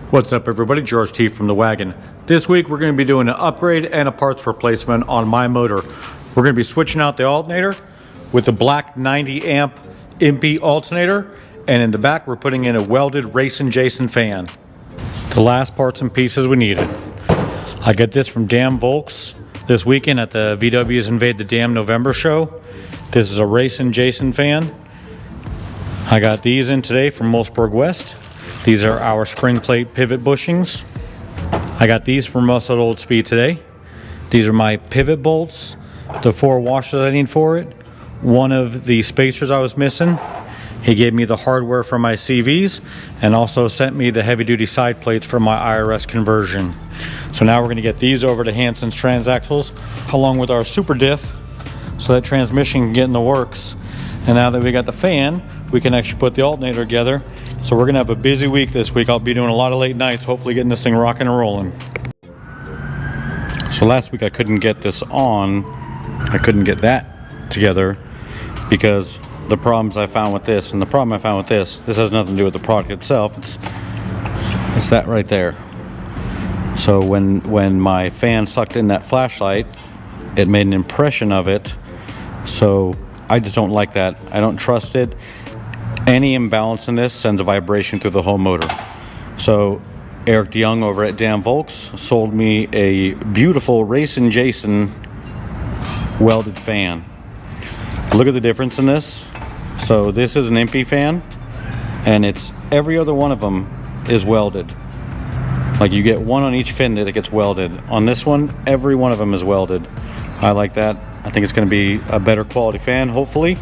What's up everybody, George T from The Wagon. This week we're going to be doing an upgrade and a parts replacement on my motor. We're going to be switching out the alternator with the black 90 amp Empi alternator, and in the back we're putting in a welded Racing Jason fan. The last parts and pieces we needed. I got this from Dam Volks this weekend at the VW's Invade the Dam November show. This is a Racing Jason fan. I got these in today from Mossberg West. These are our spring plate pivot bushings. I got these from us at Old Speed today. These are my pivot bolts, the 4 washers I need for it, one of the spacers I was missing. He gave me the hardware for my CVs and also sent me the heavy duty side plates for my IRS conversion. So now we're going to get these over to Hanson's Transaxles along with our super diff so that transmission can get in the works. And now that we got the fan, we can actually put the alternator together. So we're gonna have a busy week this week. I'll be doing a lot of late nights, hopefully getting this thing rocking and rolling. So last week I couldn't get this on. I couldn't get that together because the problems I found with this, and the problem I found with this has nothing to do with the product itself. It's that right there. So when my fan sucked in that flashlight, it made an impression of it. So I just don't like that. I don't trust it. Any imbalance in this sends a vibration through the whole motor. So Eric DeYoung over at Dam Volks sold me a beautiful Racing Jason welded fan. Look at the difference in this. So this is an Empi fan, and it's every other one of them is welded. Like you get one on each fin that gets welded. On this one, every one of them is welded. I like that. I think it's going to be a better quality fan, hopefully.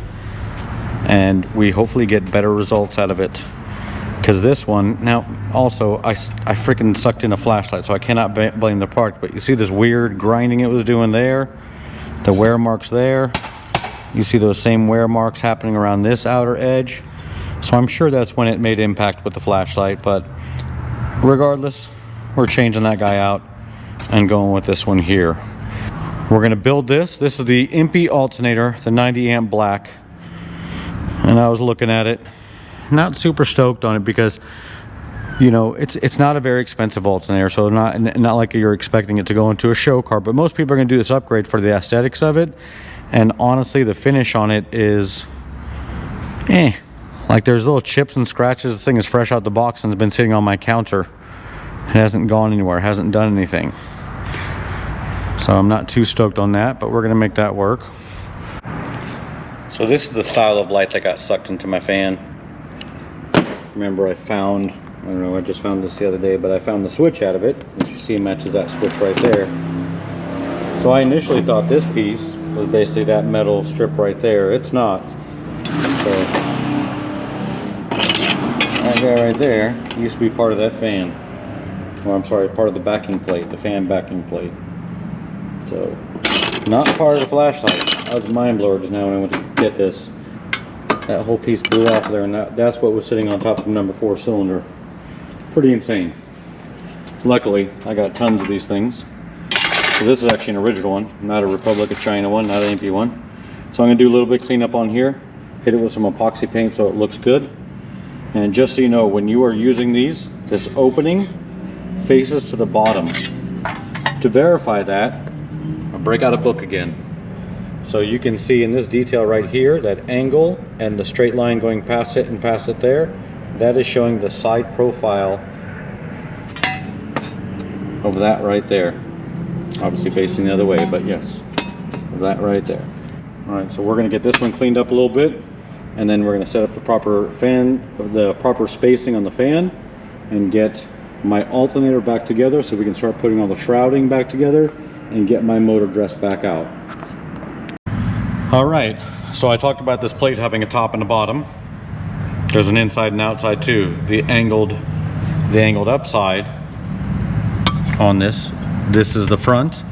And we hopefully get better results out of it. Because this one, now also I freaking sucked in a flashlight, so I cannot blame the part. But you see this weird grinding it was doing there, the wear marks there. You see those same wear marks happening around this outer edge. So I'm sure that's when it made impact with the flashlight. But regardless, we're changing that guy out and going with this one here. We're going to build this. This is the Empi alternator, the 90 amp black. And I was looking at it, not super stoked on it because, you know, it's not a very expensive alternator, so not like you're expecting it to go into a show car. But most people are going to do this upgrade for the aesthetics of it, and honestly, the finish on it is, like there's little chips and scratches. This thing is fresh out the box and has been sitting on my counter. It hasn't gone anywhere, hasn't done anything. So I'm not too stoked on that, but we're going to make that work. So this is the style of light that got sucked into my fan. Remember I don't know, I just found this the other day, but I found the switch out of it, which you see matches that switch right there. So I initially thought this piece was basically that metal strip right there. It's not. So that guy right there used to be part of that fan. Or I'm sorry, part of the backing plate, the fan backing plate. So not part of the flashlight. I was a mind blower just now when I went to get this. That whole piece blew off there, and that's what was sitting on top of the number 4 cylinder. Pretty insane. Luckily, I got tons of these things. So this is actually an original one, not a Republic of China one, not an Empi one. So I'm going to do a little bit of cleanup on here, hit it with some epoxy paint so it looks good. And just so you know, when you are using these, this opening faces to the bottom. To verify that, I'll break out a book again. So you can see in this detail right here, that angle and the straight line going past it and past it there, that is showing the side profile of that right there. Obviously facing the other way, but yes, that right there. All right, so we're gonna get this one cleaned up a little bit, and then we're gonna set up the proper fan, the proper spacing on the fan, and get my alternator back together so we can start putting all the shrouding back together and get my motor dressed back out. All right, so I talked about this plate having a top and a bottom. There's an inside and outside too. The angled upside on this is the front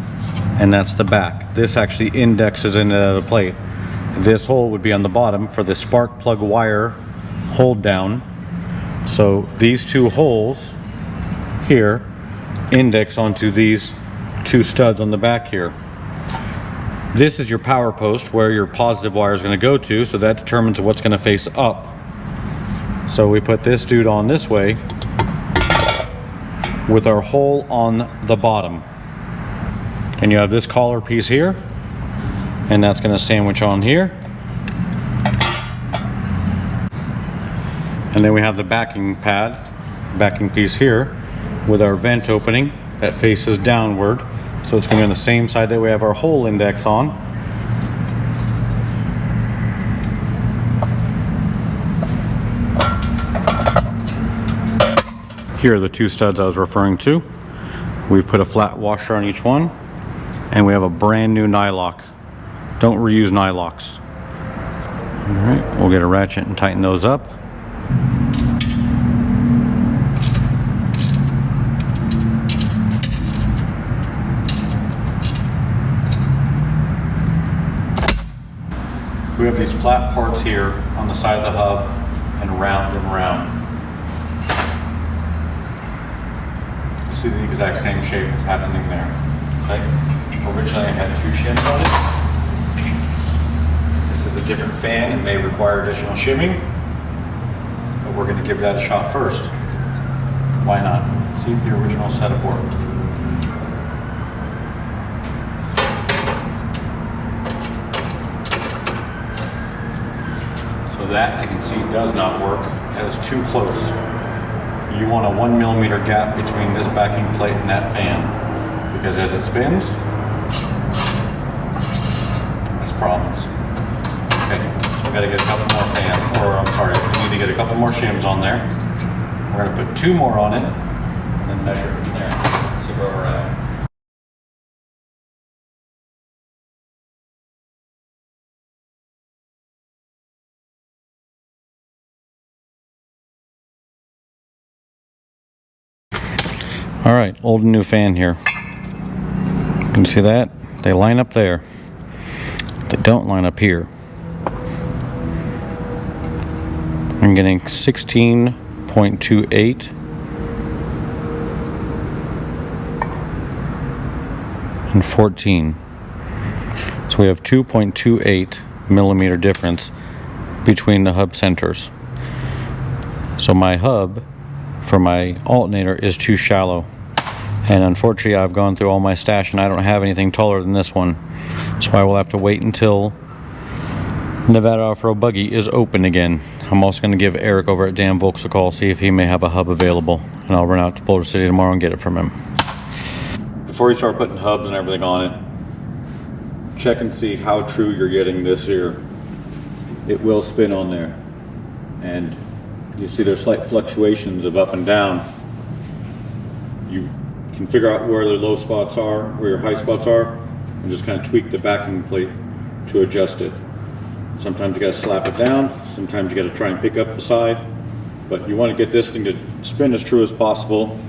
and that's the back. This actually indexes into the plate. This hole would be on the bottom for the spark plug wire hold down. So these 2 holes here index onto these 2 studs on the back here. This is your power post where your positive wire is going to go to, so that determines what's going to face up. So we put this dude on this way, with our hole on the bottom. And you have this collar piece here, and that's going to sandwich on here. And then we have the backing pad, backing piece here with our vent opening that faces downward. So it's going to be on the same side that we have our hole index on. Here are the two studs I was referring to. We've put a flat washer on each one, and we have a brand new nylock. Don't reuse nylocks. All right, we'll get a ratchet and tighten those up. We have these flat parts here on the side of the hub and round and round. You see the exact same shape that's happening there. Okay? Originally I had two shims on it. This is a different fan and may require additional shimming, but we're going to give that a shot first. Why not? See if the original setup worked. So that I can see does not work. That is too close. You want a 1 millimeter gap between this backing plate and that fan, because as it spins, that's problems. Okay, so we got to get a couple more we need to get a couple more shims on there. We're going to put 2 more on it and then measure it from there. See where we're at. All right, old and new fan here. You can see that? They line up there. They don't line up here. I'm getting 16.28 and 14. So we have 2.28 millimeter difference between the hub centers. So my hub for my alternator is too shallow, and unfortunately I've gone through all my stash and I don't have anything taller than this one, so I will have to wait until Nevada Off-Road Buggy is open again. I'm also going to give Eric over at Dan Volks a call, see if he may have a hub available, and I'll run out to Boulder City tomorrow and get it from him. Before you start putting hubs and everything on it, check and see how true you're getting this here. It will spin on there, and you see there's slight fluctuations of up and down. You can figure out where the low spots are, where your high spots are, and just kind of tweak the backing plate to adjust it. Sometimes you got to slap it down, sometimes you got to try and pick up the side, but you want to get this thing to spin as true as possible.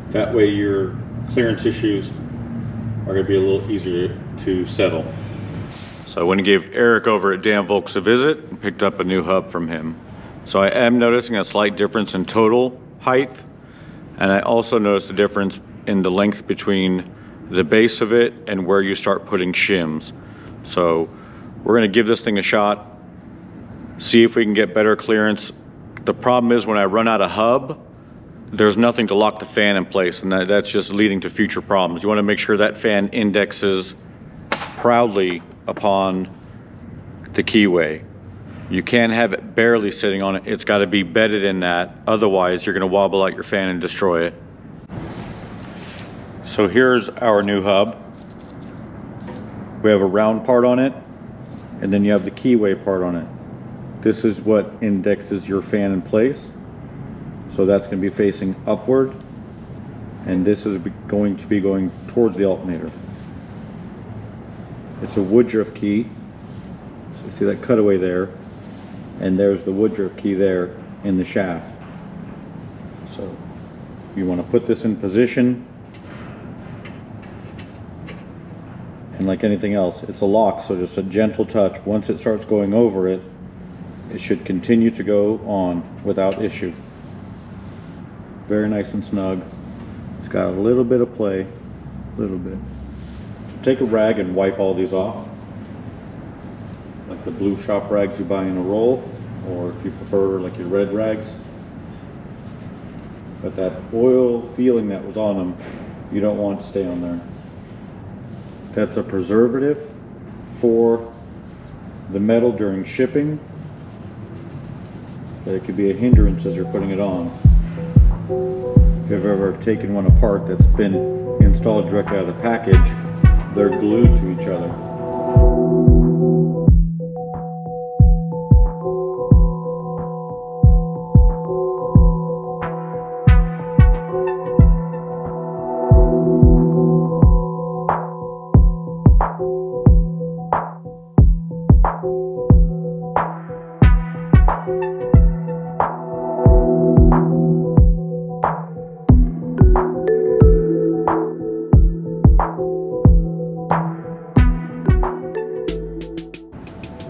That way your clearance issues are going to be a little easier to settle. So I went and gave Eric over at Dan Volks a visit and picked up a new hub from him. So I am noticing a slight difference in total height, and I also noticed a difference in the length between the base of it and where you start putting shims. So we're going to give this thing a shot, see if we can get better clearance. The problem is when I run out of hub, there's nothing to lock the fan in place, and that's just leading to future problems. You want to make sure that fan indexes proudly upon the keyway. You can't have it barely sitting on it. It's got to be bedded in that. Otherwise, you're going to wobble out your fan and destroy it. So here's our new hub. We have a round part on it, and then you have the keyway part on it. This is what indexes your fan in place. So that's going to be facing upward, and this is going to be going towards the alternator. It's a woodruff key. So you see that cutaway there, and there's the woodruff key there in the shaft. So you want to put this in position, and like anything else, it's a lock, so just a gentle touch. Once it starts going over it, it should continue to go on without issue. Very nice and snug. It's got a little bit of play, a little bit. So take a rag and wipe all these off, like the blue shop rags you buy in a roll, or if you prefer like your red rags. but that oil feeling that was on them, you don't want to stay on there. That's a preservative for the metal during shipping. But it could be a hindrance as you're putting it on. If you've ever taken one apart that's been installed directly out of the package, they're glued to each other.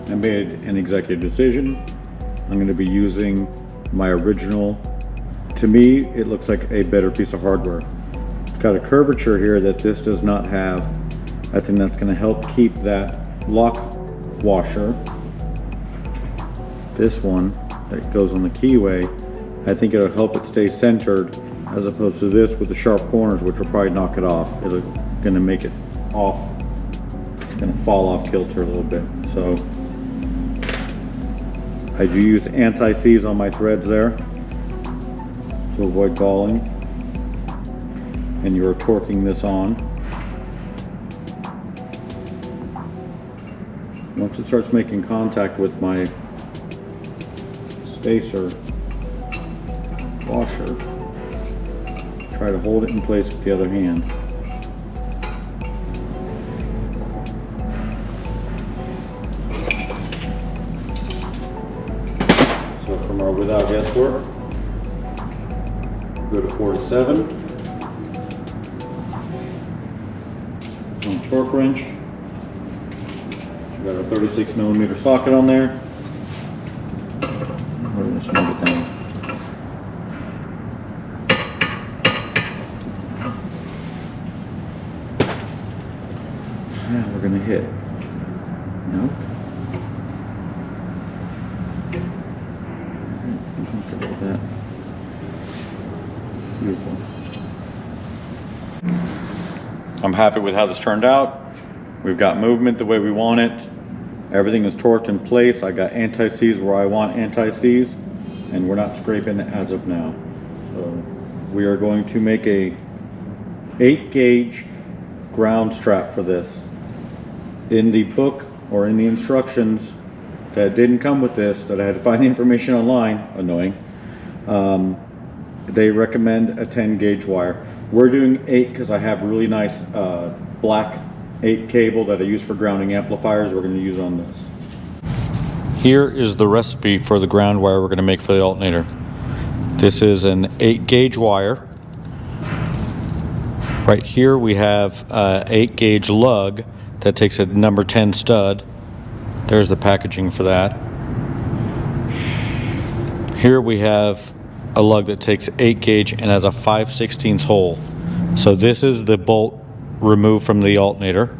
I made an executive decision. I'm going to be using my original. To me, it looks like a better piece of hardware. It's got a curvature here that this does not have. I think that's going to help keep that lock washer. This one that goes on the keyway, I think it'll help it stay centered as opposed to this with the sharp corners, which will probably knock it off. It's going to make it off. It's going to fall off kilter a little bit. So I do use anti-seize on my threads there to avoid galling. And you're torquing this on. Once it starts making contact with my spacer washer, try to hold it in place with the other hand. So from our without guesswork, go to 47. On torque wrench, got a 36mm socket on there. We're going to snug it down. Now we're going to hit. Nope. I'm comfortable with that. Beautiful. I'm happy with how this turned out. We've got movement the way we want it. Everything is torqued in place. I got anti-seize where I want anti-seize, and we're not scraping as of now. So we are going to make a 8-gauge ground strap for this. In the book or in the instructions that didn't come with this, that I had to find the information online, annoying, they recommend a 10-gauge wire. We're doing 8 because I have really nice black 8 cable that I use for grounding amplifiers. We're going to use on this. Here is the recipe for the ground wire we're going to make for the alternator. This is an 8-gauge wire. Right here we have an 8-gauge lug that takes a number 10 stud. There's the packaging for that. Here we have a lug that takes 8-gauge and has a 5/16 hole. So this is the bolt removed from the alternator,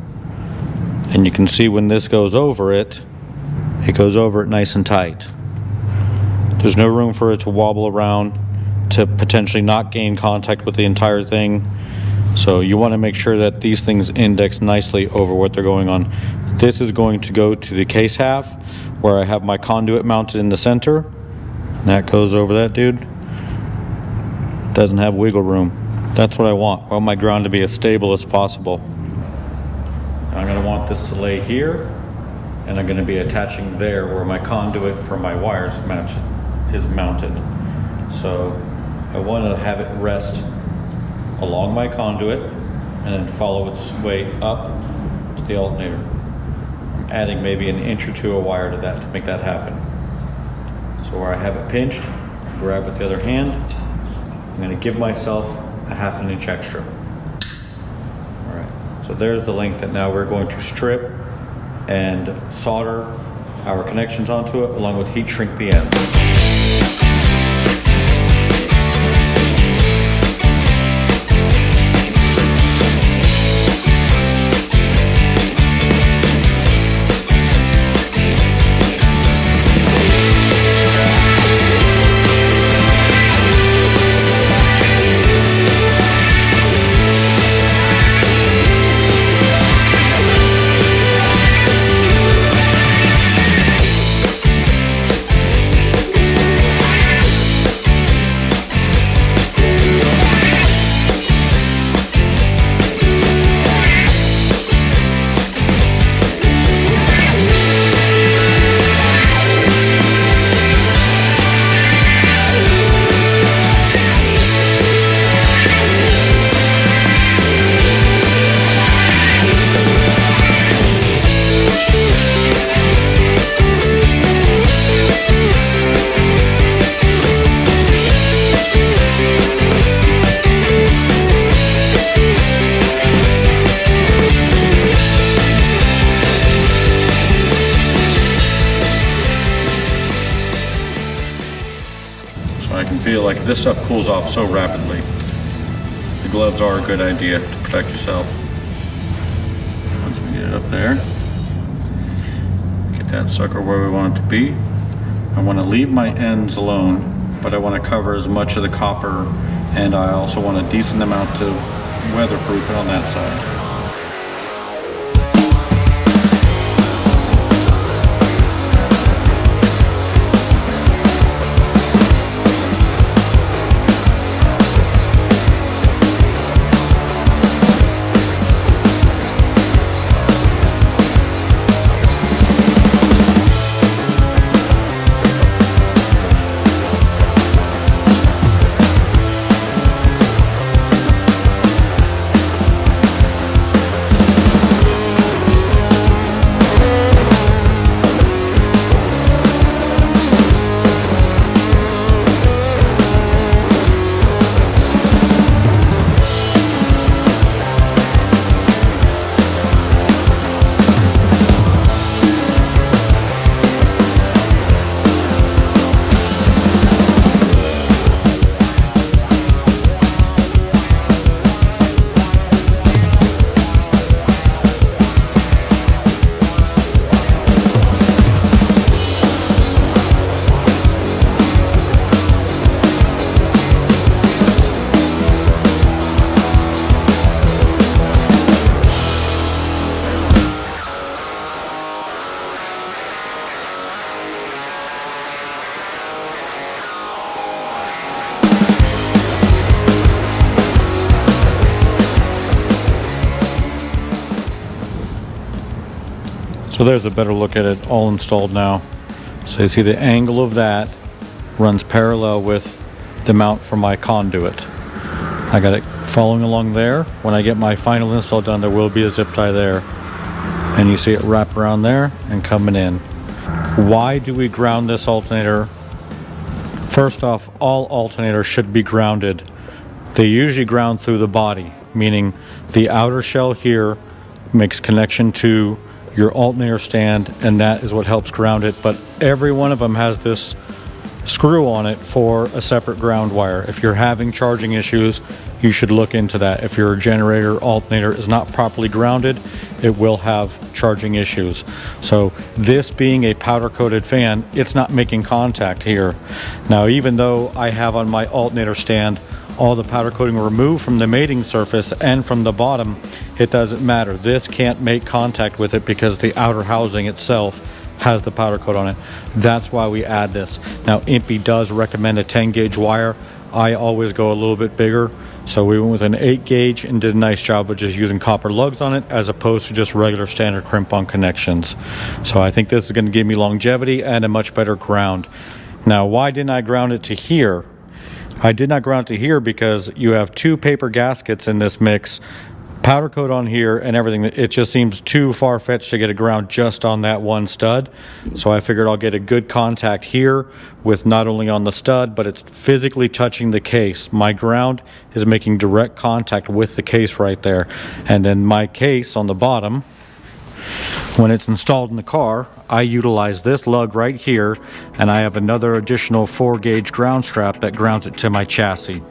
and you can see when this goes over it, it goes over it nice and tight. There's no room for it to wobble around to potentially not gain contact with the entire thing. So you want to make sure that these things index nicely over what they're going on. This is going to go to the case half where I have my conduit mounted in the center, and that goes over that dude. Doesn't have wiggle room. That's what I want. I want my ground to be as stable as possible. I'm going to want this to lay here, and I'm going to be attaching there where my conduit for my wires is mounted. So I want to have it rest along my conduit and then follow its way up to the alternator. I'm adding maybe an inch or two of wire to that to make that happen. So where I have it pinched, grab with the other hand. I'm going to give myself a 1/2 inch extra. All right, so there's the length that now we're going to strip and solder our connections onto it, along with heat shrink the ends. can feel like this stuff cools off so rapidly. The gloves are a good idea to protect yourself. Once we get it up there, get that sucker where we want it to be. I want to leave my ends alone, but I want to cover as much of the copper, and I also want a decent amount to weatherproof it on that side. So there's a better look at it all installed now. So you see the angle of that runs parallel with the mount for my conduit. I got it following along there. When I get my final install done, there will be a zip tie there. And you see it wrap around there and coming in. Why do we ground this alternator? First off, all alternators should be grounded. They usually ground through the body, meaning the outer shell here makes connection to your alternator stand, and that is what helps ground it. But every one of them has this screw on it for a separate ground wire. If you're having charging issues, you should look into that. If your generator alternator is not properly grounded, it will have charging issues. So this being a powder coated fan, it's not making contact here. Now, even though I have on my alternator stand all the powder coating removed from the mating surface and from the bottom, it doesn't matter. This can't make contact with it because the outer housing itself has the powder coat on it. That's why we add this. Now, Empi does recommend a 10 gauge wire. I always go a little bit bigger, so we went with an 8 gauge and did a nice job of just using copper lugs on it as opposed to just regular standard crimp-on connections. So I think this is going to give me longevity and a much better ground. Now, why didn't I ground it to here? I did not ground it to here because you have 2 paper gaskets in this mix, powder coat on here and everything. It just seems too far-fetched to get a ground just on that one stud. So I figured I'll get a good contact here with not only on the stud, but it's physically touching the case. My ground is making direct contact with the case right there. And then my case on the bottom, when it's installed in the car, I utilize this lug right here, and I have another additional 4 gauge ground strap that grounds it to my chassis.